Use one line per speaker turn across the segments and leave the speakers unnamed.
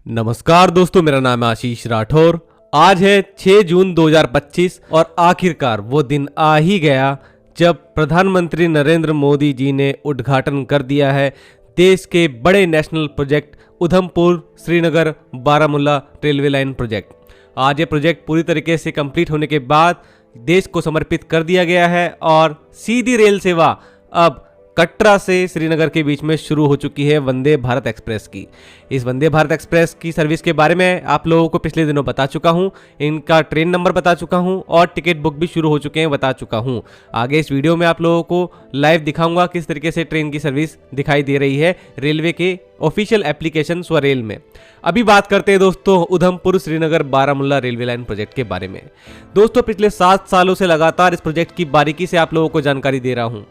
नमस्कार दोस्तों, मेरा नाम है आशीष राठौर। आज है 6 जून 2025 और आखिरकार वो दिन आ ही गया जब प्रधानमंत्री नरेंद्र मोदी जी ने उद्घाटन कर दिया है देश के बड़े national project Udhampur Srinagar Baramulla railway line project. आज ये प्रोजेक्ट पूरी तरीके से कंप्लीट होने के बाद देश को समर्पित कर दिया गया है और सीधी रेल सेवा अब कटरा से श्रीनगर के बीच में शुरू हो चुकी है वंदे भारत एक्सप्रेस की। इस वंदे भारत एक्सप्रेस की सर्विस के बारे में आप लोगों को पिछले दिनों बता चुका हूं, इनका ट्रेन नंबर बता चुका हूं और टिकट बुक भी शुरू हो चुके हैं बता चुका हूं। आगे इस वीडियो में आप लोगों को लाइव दिखाऊंगा किस तरीके से ट्रेन की सर्विस दिखाई दे रही है रेलवे के ऑफिशियल एप्लीकेशन स्वरेल में। अभी बात करते हैं दोस्तों Udhampur Srinagar Baramulla railway line project के बारे में। दोस्तों पिछले 7 सालों से लगातार इस प्रोजेक्ट की बारीकी से आप लोगों को जानकारी दे रहा हूं।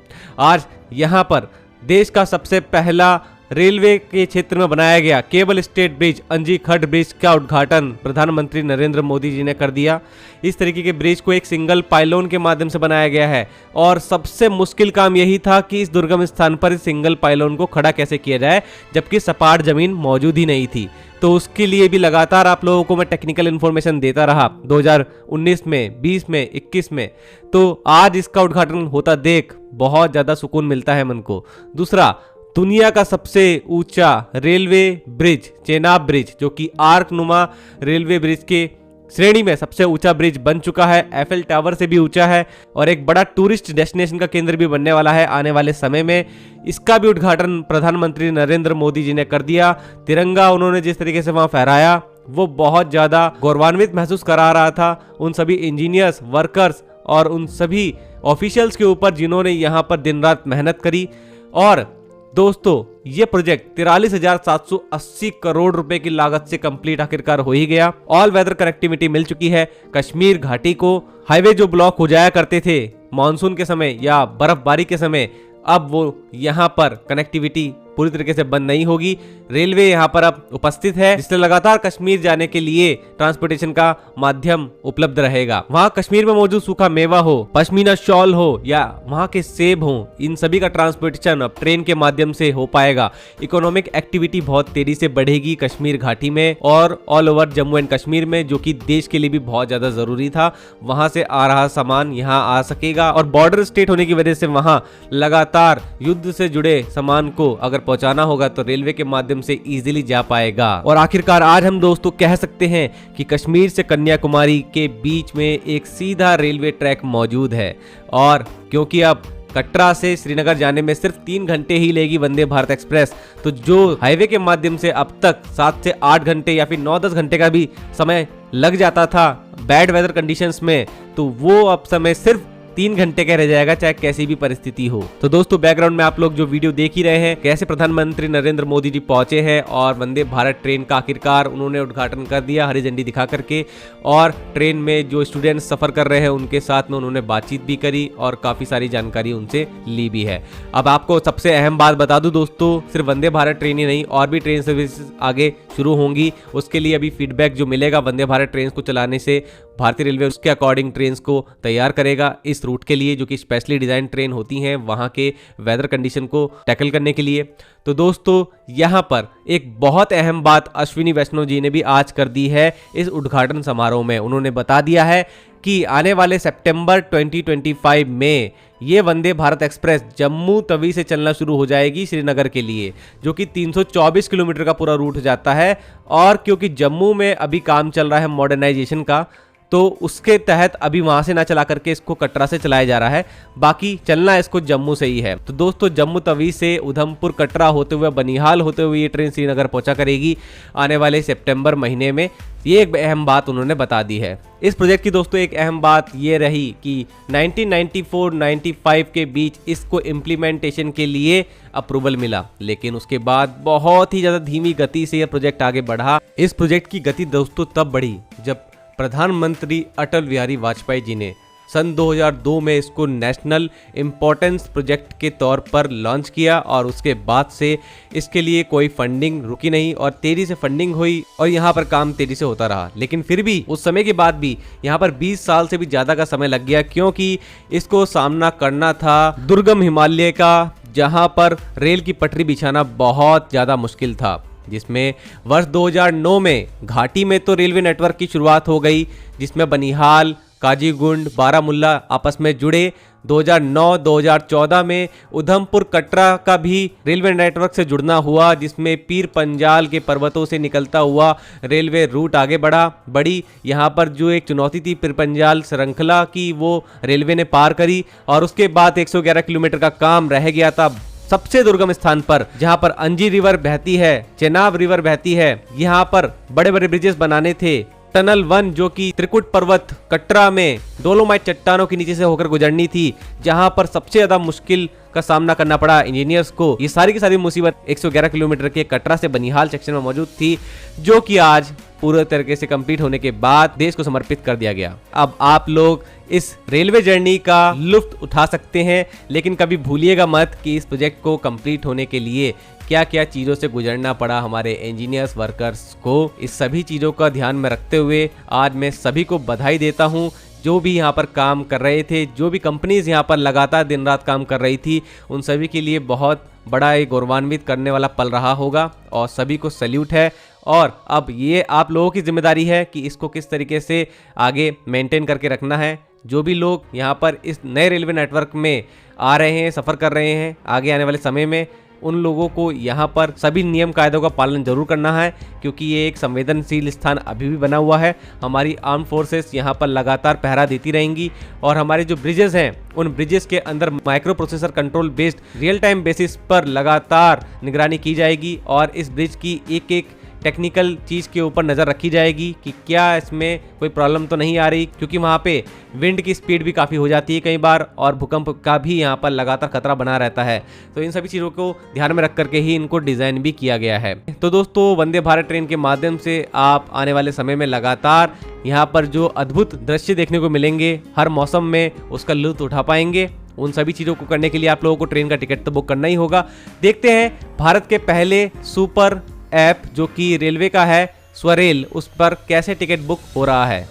आज यहां पर देश का सबसे पहला रेलवे के क्षेत्र में बनाया गया केबल स्टेट ब्रिज अंजी खड्ड ब्रिज का उद्घाटन प्रधानमंत्री नरेंद्र मोदी जी ने कर दिया। इस तरीके के ब्रिज को एक सिंगल पाइलोन के माध्यम से बनाया गया है और सबसे मुश्किल काम यही था कि इस दुर्गम स्थान पर इस सिंगल पाइलोन को खड़ा कैसे किया जाए जबकि सपाट जमीन मौजूद ही नहीं थी। तो उसके लिए भी लगातार आप लोगों को मैं टेक्निकल इन्फॉर्मेशन देता रहा 2019 में, 20 में, 21 में। तो आज इसका उद्घाटन होता देख बहुत ज़्यादा सुकून मिलता है मन को। दूसरा, दुनिया का सबसे ऊंचा रेलवे ब्रिज चेनाब ब्रिज जो कि आर्क नुमा रेलवे ब्रिज के श्रेणी में सबसे ऊंचा ब्रिज बन चुका है, एफएल टावर से भी ऊंचा है और एक बड़ा टूरिस्ट डेस्टिनेशन का केंद्र भी बनने वाला है आने वाले समय में। इसका भी उद्घाटन प्रधानमंत्री नरेंद्र मोदी जी ने कर दिया। तिरंगा उन्होंने जिस तरीके से वहां फहराया वो बहुत ज्यादा गौरवान्वित महसूस करा रहा था उन सभी इंजीनियर्स, वर्कर्स और उन सभी ऑफिशियल्स के ऊपर जिन्होंने यहाँ पर दिन रात मेहनत करी। और दोस्तों ये प्रोजेक्ट 43,780 करोड़ रुपए की लागत से कंप्लीट आखिरकार हो ही गया। ऑल वेदर कनेक्टिविटी मिल चुकी है कश्मीर घाटी को। हाईवे जो ब्लॉक हो जाया करते थे मॉनसून के समय या बर्फबारी के समय, अब वो यहाँ पर कनेक्टिविटी पूरी तरीके से बंद नहीं होगी। रेलवे यहाँ पर अब उपस्थित है जिससे लगातार कश्मीर जाने के लिए ट्रांसपोर्टेशन का माध्यम उपलब्ध रहेगा। वहाँ कश्मीर में मौजूद सूखा मेवा हो, पश्मीना शॉल हो या वहाँ के सेब हो, इन सभी का ट्रांसपोर्टेशन अब ट्रेन के माध्यम से हो पाएगा। इकोनॉमिक एक्टिविटी बहुत तेजी से बढ़ेगी कश्मीर घाटी में और all over Jammu and Kashmir में, जो कि देश के लिए भी बहुत ज्यादा जरूरी था। वहां से आ रहा सामान यहाँ आ सकेगा और बॉर्डर स्टेट होने की वजह से वहां लगातार युद्ध से जुड़े सामान को अगर पहुंचाना होगा तो रेलवे के माध्यम से इजीली जा पाएगा। और आखिरकार आज हम दोस्तों कह सकते हैं कि कश्मीर से कन्याकुमारी के बीच में एक सीधा रेलवे ट्रैक मौजूद है। और क्योंकि अब कटरा से श्रीनगर जाने में सिर्फ 3 घंटे ही लेगी वंदे भारत एक्सप्रेस, तो जो हाईवे के माध्यम से अब तक 7 से 8 घंटे या फिर 9-10 घंटे का भी समय लग जाता था बैड वेदर कंडीशंस में, तो वो अब समय सिर्फ 3 घंटे का रह जाएगा चाहे कैसी भी परिस्थिति हो। तो दोस्तों बैकग्राउंड में आप लोग जो वीडियो देख ही रहे हैं कैसे प्रधानमंत्री नरेंद्र मोदी जी पहुंचे हैं और वंदे भारत ट्रेन का आखिरकार उन्होंने उद्घाटन कर दिया हरी झंडी दिखा करके। और ट्रेन में जो स्टूडेंट्स सफर कर रहे हैं उनके साथ में उन्होंने बातचीत भी करी और काफी सारी जानकारी उनसे ली भी है। अब आपको सबसे अहम बात बता दूं दोस्तों, सिर्फ वंदे भारत ट्रेन ही नहीं और भी ट्रेन सर्विस आगे शुरू होंगी। उसके लिए अभी फीडबैक जो मिलेगा वंदे भारत ट्रेन को चलाने से भारतीय रेलवे उसके अकॉर्डिंग ट्रेन को तैयार करेगा इस रूट के लिए, जो कि स्पेशली डिजाइन ट्रेन होती हैं वहां के वेदर कंडीशन को टैकल करने के लिए। तो दोस्तों यहां पर एक बहुत अहम बात अश्विनी वैष्णव जी ने भी आज कर दी है इस उद्घाटन समारोह में। उन्होंने बता दिया है कि आने वाले सितंबर 2025 में ये वंदे भारत एक्सप्रेस जम्मू तवी से चलना शुरू हो जाएगी श्रीनगर के लिए, जो कि 324 किलोमीटर का पूरा रूट जाता है। और क्योंकि जम्मू में अभी काम चल रहा है मॉडर्नाइजेशन का, तो उसके तहत अभी वहां से ना चला करके इसको कटरा से चलाया जा रहा है, बाकी चलना इसको जम्मू से ही है। तो दोस्तों जम्मू तवी से उधमपुर कटरा होते हुए बनिहाल होते हुए ये ट्रेन श्रीनगर पहुंचा करेगी आने वाले सितंबर महीने में। ये एक अहम बात उन्होंने बता दी है। इस प्रोजेक्ट की दोस्तों एक अहम बात ये रही कि 1994-95 के बीच इसको इम्प्लीमेंटेशन के लिए अप्रूवल मिला, लेकिन उसके बाद बहुत ही ज्यादा धीमी गति से यह प्रोजेक्ट आगे बढ़ा। इस प्रोजेक्ट की गति दोस्तों तब बढ़ी जब प्रधानमंत्री अटल बिहारी वाजपेयी जी ने सन 2002 में इसको नेशनल इम्पोर्टेंस प्रोजेक्ट के तौर पर लॉन्च किया और उसके बाद से इसके लिए कोई फंडिंग रुकी नहीं और तेजी से फंडिंग हुई और यहाँ पर काम तेजी से होता रहा। लेकिन फिर भी उस समय के बाद भी यहाँ पर 20 साल से भी ज़्यादा का समय लग गया, क्योंकि इसको सामना करना था दुर्गम हिमालय का, जहाँ पर रेल की पटरी बिछाना बहुत ज़्यादा मुश्किल था। जिसमें वर्ष 2009 में घाटी में तो रेलवे नेटवर्क की शुरुआत हो गई, जिसमें बनिहाल, काजीगुंड, बारामुल्ला आपस में जुड़े। 2009-2014 में उधमपुर कटरा का भी रेलवे नेटवर्क से जुड़ना हुआ, जिसमें पीर पंजाल के पर्वतों से निकलता हुआ रेलवे रूट आगे बढ़ी। यहाँ पर जो एक चुनौती थी पीर पंजाल श्रृंखला की, वो रेलवे ने पार करी और उसके बाद 111 किलोमीटर का काम रह गया था सबसे दुर्गम स्थान पर, जहां पर अंजी रिवर बहती है, चेनाब रिवर बहती है। यहाँ पर बड़े बड़े ब्रिजेस बनाने थे। टनल 1 जो कि त्रिकुट पर्वत कटरा में डोलोमाइट चट्टानों के नीचे से होकर गुजरनी थी, जहां पर सबसे ज्यादा मुश्किल का सामना करना पड़ा इंजीनियर्स को। ये सारी की सारी मुसीबत 111 किलोमीटर के कटरा से बनिहाल सेक्शन में मौजूद थी, जो कि आज पूरे तरीके से कंप्लीट होने के बाद देश को समर्पित कर दिया गया। अब आप लोग इस रेलवे जर्नी का लुत्फ उठा सकते हैं, लेकिन कभी भूलिएगा मत कि इस प्रोजेक्ट को कंप्लीट होने के लिए क्या क्या चीज़ों से गुजरना पड़ा हमारे इंजीनियर्स वर्कर्स को। इस सभी चीज़ों का ध्यान में रखते हुए आज मैं सभी को बधाई देता हूं, जो भी यहाँ पर काम कर रहे थे, जो भी कंपनीज यहाँ पर लगातार दिन रात काम कर रही थी, उन सभी के लिए बहुत बड़ा एक गौरवान्वित करने वाला पल रहा होगा और सभी को सैल्यूट है। और अब ये आप लोगों की जिम्मेदारी है कि इसको किस तरीके से आगे मेंटेन करके रखना है। जो भी लोग यहाँ पर इस नए रेलवे नेटवर्क में आ रहे हैं, सफ़र कर रहे हैं आगे आने वाले समय में, उन लोगों को यहाँ पर सभी नियम कायदों का पालन जरूर करना है, क्योंकि ये एक संवेदनशील स्थान अभी भी बना हुआ है। हमारी आर्म फोर्सेस यहाँ पर लगातार पहरा देती रहेंगी और हमारे जो ब्रिजेस हैं, उन ब्रिजेस के अंदर micro processor control based real time basis पर लगातार निगरानी की जाएगी और इस ब्रिज की एक एक टेक्निकल चीज़ के ऊपर नज़र रखी जाएगी कि क्या इसमें कोई प्रॉब्लम तो नहीं आ रही, क्योंकि वहाँ पे विंड की स्पीड भी काफ़ी हो जाती है कई बार और भूकंप का भी यहाँ पर लगातार खतरा बना रहता है। तो इन सभी चीज़ों को ध्यान में रख करके ही इनको डिज़ाइन भी किया गया है। तो दोस्तों, वंदे भारत ट्रेन के माध्यम से आप आने वाले समय में लगातार यहाँ पर जो अद्भुत दृश्य देखने को मिलेंगे, हर मौसम में उसका लुत्फ उठा पाएंगे। उन सभी चीज़ों को करने के लिए आप लोगों को ट्रेन का टिकट तो बुक करना ही होगा। देखते हैं भारत के पहले सुपर ऐप जो कि रेलवे का है, स्वरेल, उस पर कैसे टिकट बुक हो रहा है।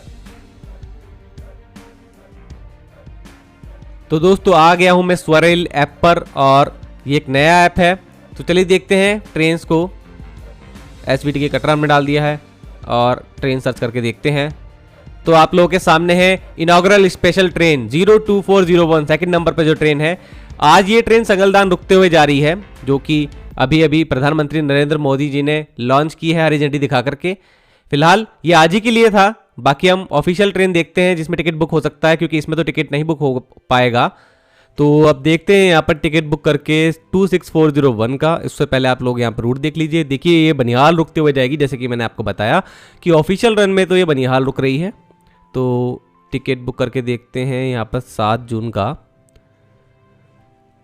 तो दोस्तों, आ गया हूं मैं स्वरेल ऐप पर और ये एक नया ऐप है। तो चलिए देखते हैं ट्रेन्स को। एसवीटी के कटरा में डाल दिया है और ट्रेन सर्च करके देखते हैं। तो आप लोगों के सामने है inaugural special train 02401 second number पर जो ट्रेन है। आज ये ट्रेन संगलदान रुकते हुए जा रही है, जो कि अभी अभी प्रधानमंत्री नरेंद्र मोदी जी ने लॉन्च की है हरी झंडी दिखा करके। फिलहाल ये आज ही के लिए था, बाकी हम ऑफिशियल ट्रेन देखते हैं जिसमें टिकट बुक हो सकता है, क्योंकि इसमें तो टिकट नहीं बुक हो पाएगा। तो अब देखते हैं यहाँ पर टिकट बुक करके 26401 का। इससे पहले आप लोग यहाँ पर रूट देख लीजिए। देखिए, ये बनिहाल रुकते हुए जाएगी, जैसे कि मैंने आपको बताया कि ऑफिशियल रन में तो ये बनिहाल रुक रही है। तो टिकट बुक करके देखते हैं यहाँ पर 7 जून का।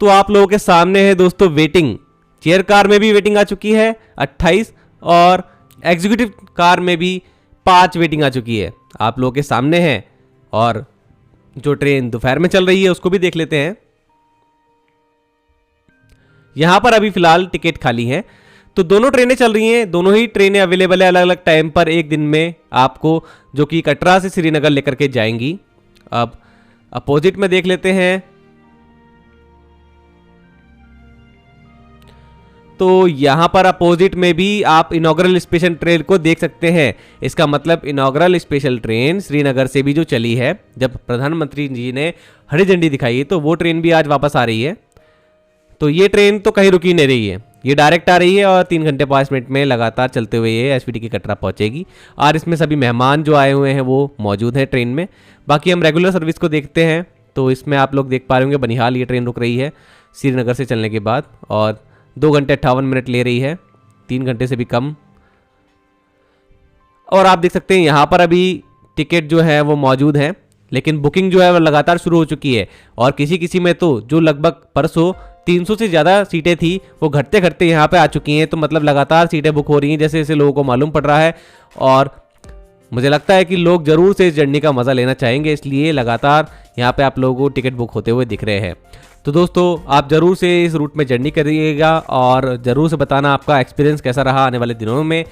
तो आप लोगों के सामने है दोस्तों वेटिंग। चेयर कार में भी वेटिंग आ चुकी है 28 और एग्जीक्यूटिव कार में भी 5 वेटिंग आ चुकी है आप लोगों के सामने है। और जो ट्रेन दोपहर में चल रही है उसको भी देख लेते हैं। यहां पर अभी फिलहाल टिकट खाली है। तो दोनों ट्रेनें चल रही हैं, दोनों ही ट्रेनें अवेलेबल है अलग अलग टाइम पर एक दिन में आपको, जो कि कटरा से श्रीनगर लेकर के जाएंगी। अब अपोजिट में देख लेते हैं। तो यहां पर अपोजिट में भी आप इनॉग्रल स्पेशल ट्रेन को देख सकते हैं। इसका मतलब इनॉग्रल स्पेशल ट्रेन श्रीनगर से भी जो चली है, जब प्रधानमंत्री जी ने हरी झंडी दिखाई, तो वो ट्रेन भी आज वापस आ रही है। तो ये ट्रेन तो कहीं रुकी नहीं रही है, ये डायरेक्ट आ रही है और 3 घंटे 5 मिनट में लगातार चलते हुए ये एसवीटी के कटरा पहुंचेगी। और इसमें सभी मेहमान जो आए हुए हैं वो मौजूद हैं ट्रेन में। बाकी हम रेगुलर सर्विस को देखते हैं। तो इसमें आप लोग देख पा रहे होंगे बनिहाल ये ट्रेन रुक रही है श्रीनगर से चलने के बाद और 2 घंटे 58 मिनट ले रही है, 3 घंटे से भी कम। और आप देख सकते हैं यहाँ पर अभी टिकट जो है वो मौजूद है, लेकिन बुकिंग जो है वो लगातार शुरू हो चुकी है। और किसी किसी में तो जो लगभग परसों 300 से ज़्यादा सीटें थी, वो घटते घटते यहाँ पे आ चुकी हैं। तो मतलब लगातार सीटें बुक हो रही हैं जैसे जैसे लोगों को मालूम पड़ रहा है। और मुझे लगता है कि लोग ज़रूर से इस जर्नी का मज़ा लेना चाहेंगे, इसलिए लगातार यहाँ पे आप लोगों को टिकट बुक होते हुए दिख रहे हैं। तो दोस्तों, आप ज़रूर से इस रूट में जर्नी करिएगा और ज़रूर से बताना आपका एक्सपीरियंस कैसा रहा आने वाले दिनों में।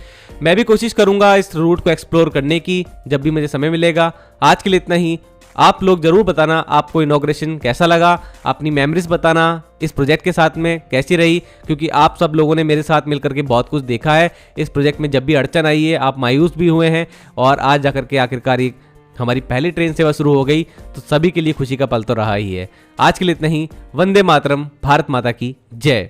मैं भी कोशिश करूँगा इस रूट को एक्सप्लोर करने की जब भी मुझे समय मिलेगा। आज के लिए इतना ही। आप लोग जरूर बताना आपको इनॉग्रेशन कैसा लगा, अपनी मेमोरीज बताना इस प्रोजेक्ट के साथ में कैसी रही, क्योंकि आप सब लोगों ने मेरे साथ मिलकर के बहुत कुछ देखा है इस प्रोजेक्ट में। जब भी अड़चन आई है आप मायूस भी हुए हैं, और आज जाकर के आखिरकार एक हमारी पहली ट्रेन सेवा शुरू हो गई, तो सभी के लिए खुशी का पल तो रहा ही है। आज के लिए इतना ही। वंदे मातरम। भारत माता की जय।